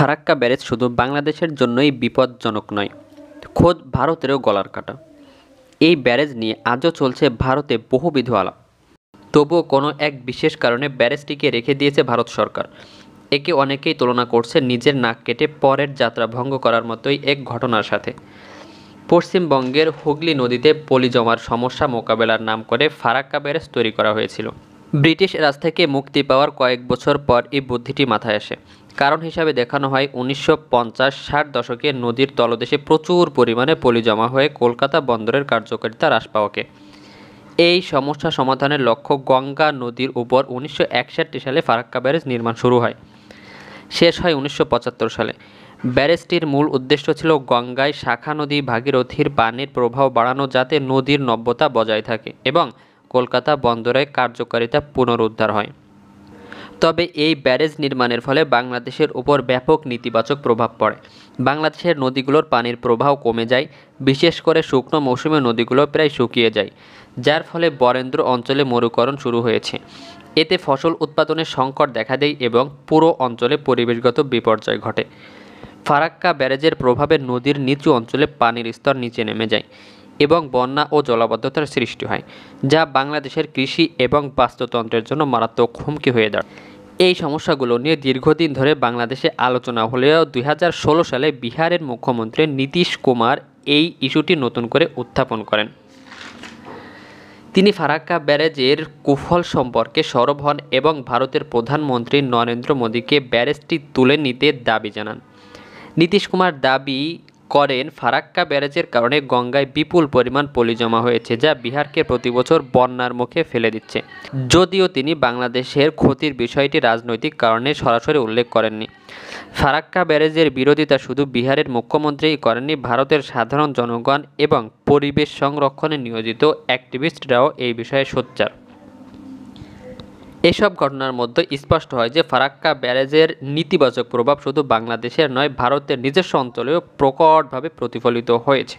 Farakka barrage শুধু বাংলাদেশের জন্যই বিপজ্জনক নয়, খোদ ভারতেরও গলার কাটা। এই ব্যারেজ নিয়ে আজও চলছে ভারতে বহুবিধ আলাপ। তবুও কোনো এক বিশেষ কারণে ব্যারেজটিকে রেখে দিয়েছে ভারত সরকার। একে অনেকেই তুলনা করছে নিজের নাক কেটে পরের যাত্রা ভঙ্গ করার মতোই এক ঘটনার সাথে। পশ্চিমবঙ্গের হুগলি নদীতে পলি জমার সমস্যা মোকাবেলার নাম করে ফারাক্কা ব্যারেজ তৈরি করা হয়েছিল। ব্রিটিশ রাজ থেকে মুক্তি পাওয়ার কয়েক বছর পর এই বুদ্ধিটি মাথায় আসে। কারণ হিসাবে দেখানো হয় 1950-60 দশকে নদীর তলদেশে প্রচুর পরিমাণে পলি জমা হয়ে কলকাতা বন্দরের কার্যকারিতা হ্রাস পাওয়াকে। এই সমস্যা সমাধানের লক্ষ্য গঙ্গা নদীর উপর 1961 সালে ফারাক্কা ব্যারেজ নির্মাণ শুরু হয়, শেষ হয় 1975 সালে। ব্যারেজটির মূল উদ্দেশ্য ছিল গঙ্গায় শাখা নদী ভাগীরথীর পানির প্রবাহ বাড়ানো, যাতে নদীর নব্যতা বজায় থাকে এবং কলকাতা বন্দরের কার্যকারিতা পুনরুদ্ধার হয়। তবে এই ব্যারেজ নির্মাণের ফলে বাংলাদেশের উপর ব্যাপক নেতিবাচক প্রভাব পড়ে। বাংলাদেশের নদীগুলোর পানির প্রবাহ কমে যায়, বিশেষ করে শুকনো মৌসুমে নদীগুলো প্রায় শুকিয়ে যায়, যার ফলে বরেন্দ্র অঞ্চলে মরুকরণ শুরু হয়েছে। এতে ফসল উৎপাদনের সংকট দেখা দেয় এবং পুরো অঞ্চলে পরিবেশগত বিপর্যয় ঘটে। ফারাক্কা ব্যারেজের প্রভাবে নদীর নিচু অঞ্চলে পানির স্তর নিচে নেমে যায় এবং বন্যা ও জলাবদ্ধতার সৃষ্টি হয়, যা বাংলাদেশের কৃষি এবং বাস্তুতন্ত্রের জন্য মারাত্মক হুমকি হয়ে দাঁড়ায়। এই সমস্যাগুলো নিয়ে দীর্ঘদিন ধরে বাংলাদেশে আলোচনা হলেও 2016 সালে বিহারের মুখ্যমন্ত্রী নীতীশ কুমার এই ইস্যুটি নতুন করে উত্থাপন করেন। তিনি ফারাক্কা ব্যারেজের কুফল সম্পর্কে সরব হন এবং ভারতের প্রধানমন্ত্রী নরেন্দ্র মোদীকে ব্যারেজটি তুলে নিতে দাবি জানান। নীতীশ কুমার দাবি করেন, ফারাক্কা ব্যারেজের কারণে গঙ্গায় বিপুল পরিমাণ পলি জমা হয়েছে, যা বিহারকে প্রতিবছর বন্যার মুখে ফেলে দিচ্ছে। যদিও তিনি বাংলাদেশের ক্ষতির বিষয়টি রাজনৈতিক কারণে সরাসরি উল্লেখ করেননি। ফারাক্কা ব্যারেজের বিরোধিতা শুধু বিহারের মুখ্যমন্ত্রীই করেননি, ভারতের সাধারণ জনগণ এবং পরিবেশ সংরক্ষণে নিয়োজিত অ্যাক্টিভিস্টরাও এই বিষয়ে সোচ্চার। এসব ঘটনার মধ্যে স্পষ্ট হয় যে ফারাক্কা ব্যারেজের নেতিবাচক প্রভাব শুধু বাংলাদেশের নয়, ভারতের নিজস্ব অঞ্চলেও প্রকটভাবে প্রতিফলিত হয়েছে।